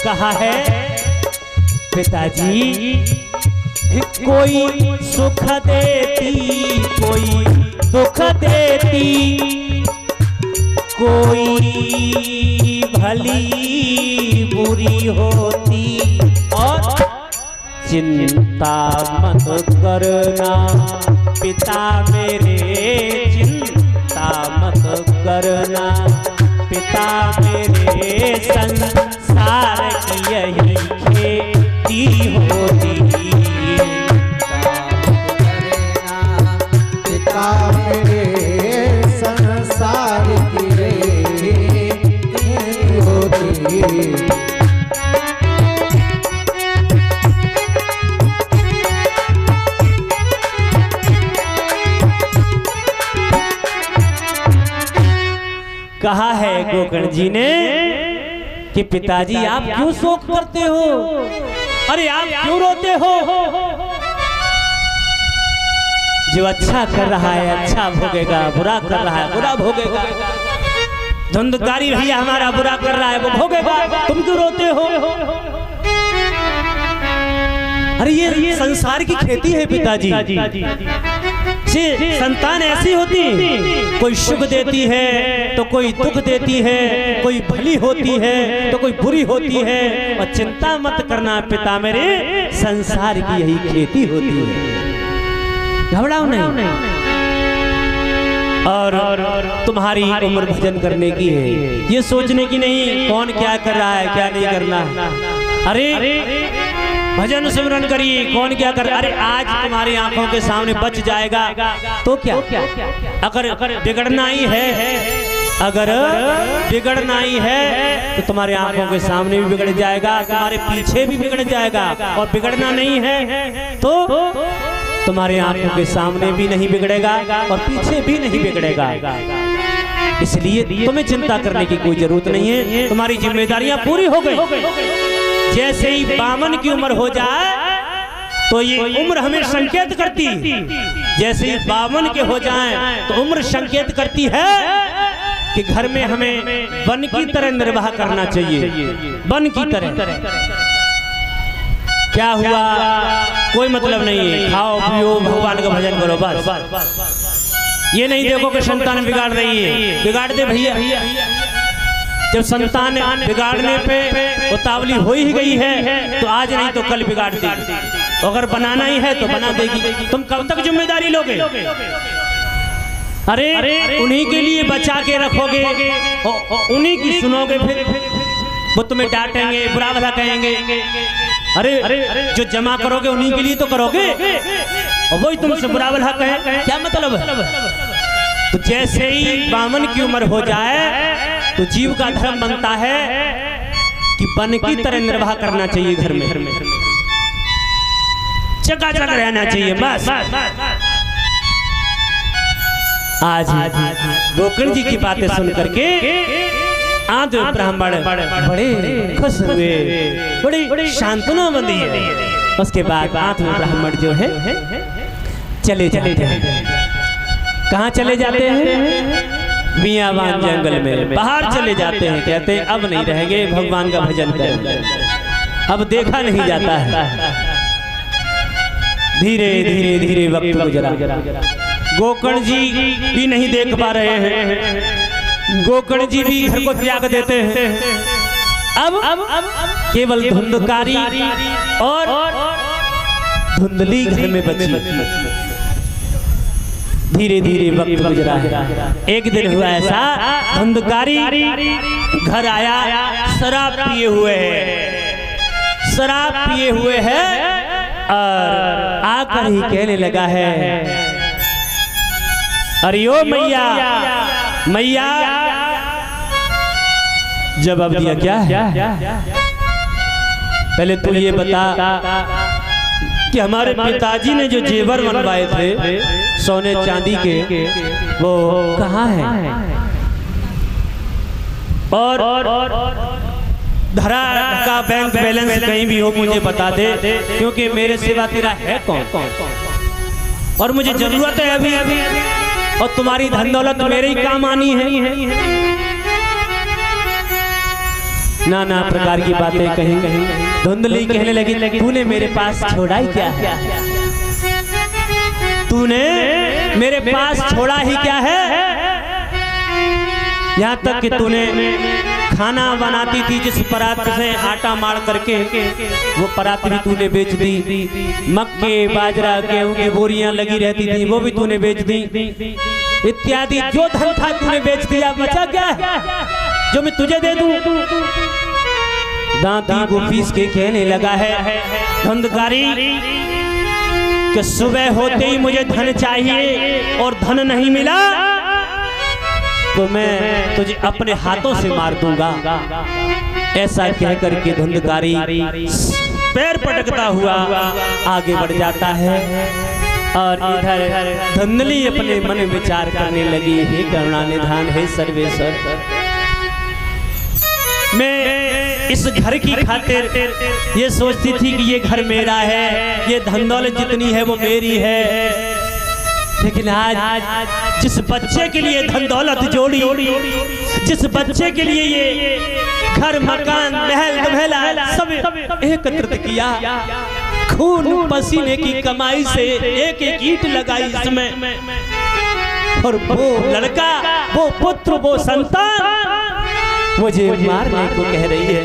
कहा है पिताजी, कोई सुख देती कोई दुख देती, कोई भली बुरी होती, और चिंता मत करना पिता मेरे, चिंता मत करना पिता मेरे, संसार की यही खेती होती, पिता मेरे संसार की खेती होती। कहा है गोकर्ण जी ने कि पिताजी आप क्यों शोक करते हो, अरे आप क्यों रोते हो, जो अच्छा कर रहा है अच्छा भोगेगा, बुरा कर रहा है बुरा भोगेगा, धुंधकारी भैया हमारा बुरा कर रहा है वो भोगेगा, तुम क्यों रोते हो। अरे ये संसार की खेती है पिताजी, संतान ऐसी होती, कोई सुख देती है तो कोई दुख देती है, कोई भली होती है तो कोई बुरी होती है, और चिंता मत करना पिता मेरे, संसार की यही खेती होती है, घबराओ नहीं। और तुम्हारी उम्र भजन करने की है, ये सोचने की नहीं कौन क्या कर रहा है क्या नहीं करना। अरे भजन सिमरन करिए, कौन क्या कर, अरे आज तुम्हारी आंखों के सामने बच जाएगा तो क्या, अगर बिगड़ना ही है, अगर बिगड़ना ही है तो तुम्हारे आंखों के सामने भी बिगड़ जाएगा, तुम्हारे पीछे भी बिगड़ जाएगा, और बिगड़ना नहीं है तो तुम्हारे आंखों के सामने भी नहीं बिगड़ेगा और पीछे भी नहीं बिगड़ेगा। इसलिए तुम्हें चिंता करने की कोई जरूरत नहीं है, तुम्हारी जिम्मेदारियां पूरी हो गई। जैसे ही 52 की उम्र हो जाए तो ये उम्र हमें संकेत करती, जैसे ही 52 के हो जाएं तो उम्र संकेत करती है कि घर में हमें वन की तरह निर्वाह करना चाहिए, वन की तरह। क्या हुआ कोई मतलब नहीं है, खाओ पियो भगवान का भजन करो बस। ये नहीं देखो कि संतान बिगाड़ रही है, बिगाड़ दे भैया। जब संतान बिगाड़ने पे उतावली हो ही गई है तो आज नहीं तो कल बिगाड़ देगी, अगर बनाना ही है तो बना देगी। तुम कब तक जिम्मेदारी लोगे, अरे उन्हीं के लिए बचा के रखोगे, उन्हीं की सुनोगे, फिर वो तुम्हें डांटेंगे बुरा भला कहेंगे। अरे जो जमा करोगे उन्हीं के लिए तो करोगे, और वही तुमसे बुरा भला कहे, क्या मतलब है। तो जैसे ही 52 की उम्र हो जाए तो जीव का धर्म बनता है कि वन की तरह निर्वाह करना चाहिए, घर में चकाचक रहना चाहिए बस। आज गोकर्ण जी की बातें सुन करके आदि ब्राह्मण बड़े खुश हुए, बड़ी सांत्वना मिली है। उसके बाद आदि ब्राह्मण जो है चले जाते हैं। कहाँ चले जाते हैं, मियावान जंगल में बाहर चले जाते हैं। कहते हैं अब नहीं रहेंगे, भगवान का भजन करेंगे, अब देखा नहीं जाता है। धीरे धीरे धीरे वक्त गुजरा, गोकर्ण जी भी नहीं देख पा रहे हैं, गोकर्ण जी भी घर को त्याग देते हैं। अब केवल धुंधकारी और धुंधली घर में बची। धीरे धीरे वक्त गुजरा है। एक दिन हुआ ऐसा, धुंधकारी घर आया, शराब पिए हुए है, शराब पिए हुए है, और आकर ही कहने लगा है, अरे ओ मैया मैया, जवाब दिया क्या है, पहले तू ये बता कि हमारे पिताजी ने जो जेवर बनवाए थे सोने चांदी के, वो कहाँ है, और धरा का बैंक बैलेंस कहीं भी हो मुझे बता दे, क्योंकि मेरे सिवा तेरा है कौन, और मुझे जरूरत है अभी अभी, और तुम्हारी धन दौलत मेरे ही काम आनी है। नाना प्रकार की बातें कहीं। धुंधली कहने लगी, तूने मेरे पास छोड़ा ही क्या है? तूने मेरे पास छोड़ा ही क्या है? यहाँ तक कि तूने खाना बनाती थी जिस परात से आटा मार करके, वो परात भी तूने बेच दी। मक्के बाजरा गेहूं की बोरियां लगी रहती थी, वो भी तूने बेच दी। इत्यादि जो धन था तूने बेच दिया। बचा क्या है जो मैं तुझे दे दूं? दांती को पीस के कहने लगा है धंधकारी कि सुबह होते ही मुझे धन चाहिए और धन नहीं मिला तो मैं तुझे अपने हाथों से मार दूंगा। ऐसा कह करके धुंधकारी पैर पटकता हुआ आगे बढ़ जाता है। और इधर धुंधली अपने मन में विचार करने लगी, हे करुणा निधान, हे सर्वेश्वर, मैं इस घर की खातिर ये सोचती थी कि ये घर मेरा है, ये धन दौलत जितनी है वो मेरी है। लेकिन आज जिस बच्चे के लिए धन दौलत जोड़ी, जिस बच्चे के लिए ये घर मकान महल सब एकत्रित किया, खून पसीने की कमाई से एक एक ईंट लगाई इसमें, और वो लड़का, वो पुत्र, वो संतान मुझे मारने को कह रही है।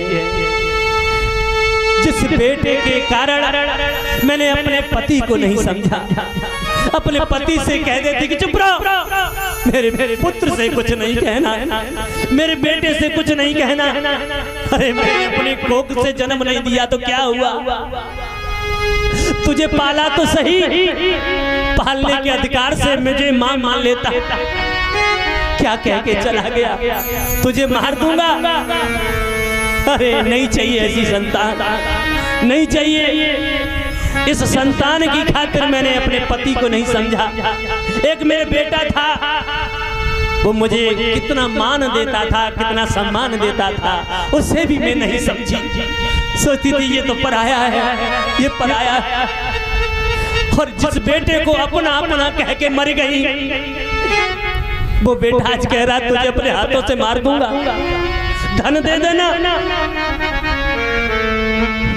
जिस बेटे के कारण मैंने अपने पति को नहीं समझा, अपने पति से कह देती कि चुप रहो, मेरे पुत्र से कुछ नहीं कहना, मेरे बेटे से कुछ नहीं कहना। अरे मैंने अपनी कोख से जन्म नहीं दिया तो क्या हुआ? तुझे पाला तो सही, पालने के अधिकार से मुझे मां मान लेता, क्या कह के चला गया, तुझे मार दूंगा। अरे नहीं चाहिए ऐसी संतान, नहीं चाहिए। इस संतान की खातिर मैंने अपने पति को नहीं समझा। एक मेरा बेटा था, वो मुझे कितना मान देता था, कितना सम्मान देता था, उसे भी मैं नहीं समझी। सोचती थी ये तो पराया है, ये पराया है। और जिस बेटे को अपना अपना कह के मर गई, वो बेटा आज कह रहा तुझे अपने हाथों से मार दूंगा, धन दे देना।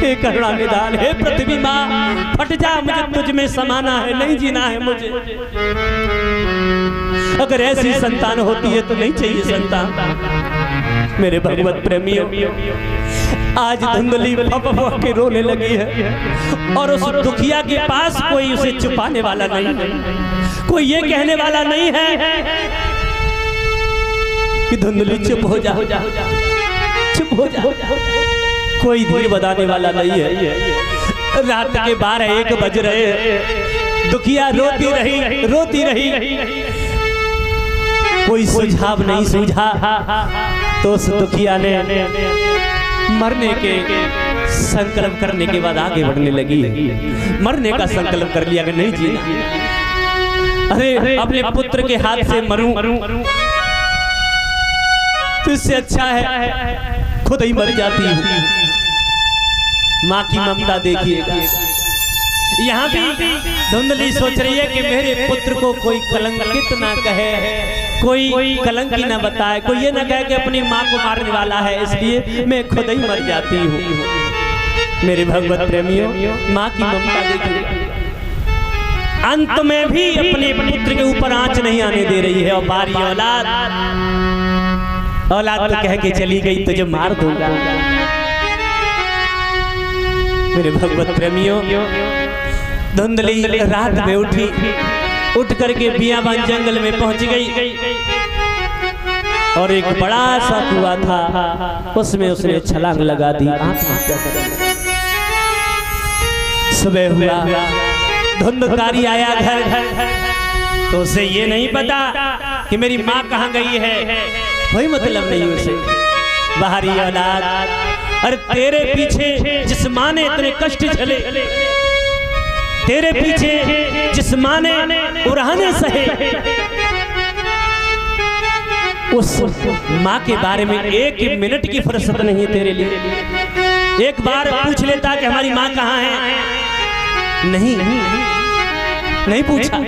हे करुणा निधान, हे पृथ्वी माँ, फट जा, मुझे तुझ में समाना है, नहीं जीना है मुझे। अगर ऐसी संतान होती है तो नहीं चाहिए संतान। मेरे भगवत प्रेमियों, आज धुंधली के रोने लगी है और उस दुखिया के पास कोई उसे छुपाने वाला नहीं है, कोई ये कहने वाला नहीं है कि धुंधली चुप हो जा, चुप हो जा। कोई धीर बधाने वाला नहीं है। रात के 12-1 बज रहे, दुखिया रोती रही, रोती रही, कोई सुझाव नहीं सूझा। तो उस दुखिया ने मरने के संकल्प करने के बाद आगे बढ़ने लगी, मरने का संकल्प कर लिया कि नहीं जीना। अरे अपने पुत्र के हाथ से मरूं तो इससे अच्छा है खुद ही मर जाती हूँ। माँ की ममता देखिएगा। यहाँ भी धुंधली सोच रही है कि मेरे पुत्र को कोई कलंकित ना कहे, कोई कलंक ही ना बताए, कोई ये ना कहे कि अपनी माँ को मारने वाला है, इसलिए मैं खुद ही मर जाती हूँ। मेरे भगवत प्रेमियों, माँ की ममता देखिएगा। अंत में भी अपने पुत्र के ऊपर आंच नहीं आने दे रही है। और बारी औलाद, औलाद तो कह के चली गई तुझे मार दूंगा। मेरे भगवत प्रेमियों, धुंधली रात में उठी, उठ करके बियाबान जंगल में पहुंच गई और एक बड़ा सा कुआं था, उसमें उसने छलांग लगा दी। सुबह हुआ, धुंधकारी आया घर, तो उसे ये नहीं पता कि मेरी माँ कहाँ गई है, कोई मतलब नहीं उसे। बाहरी औलाद, अरे तेरे पीछे जिस माँ ने इतने कष्ट झेले, तेरे पीछे जिस माँ ने उड़ाने सहे, उस माँ के बारे में एक मिनट की फुर्सत नहीं है तेरे लिए। एक बार पूछ लेता कि हमारी माँ कहाँ है? नहीं, नहीं पूछा।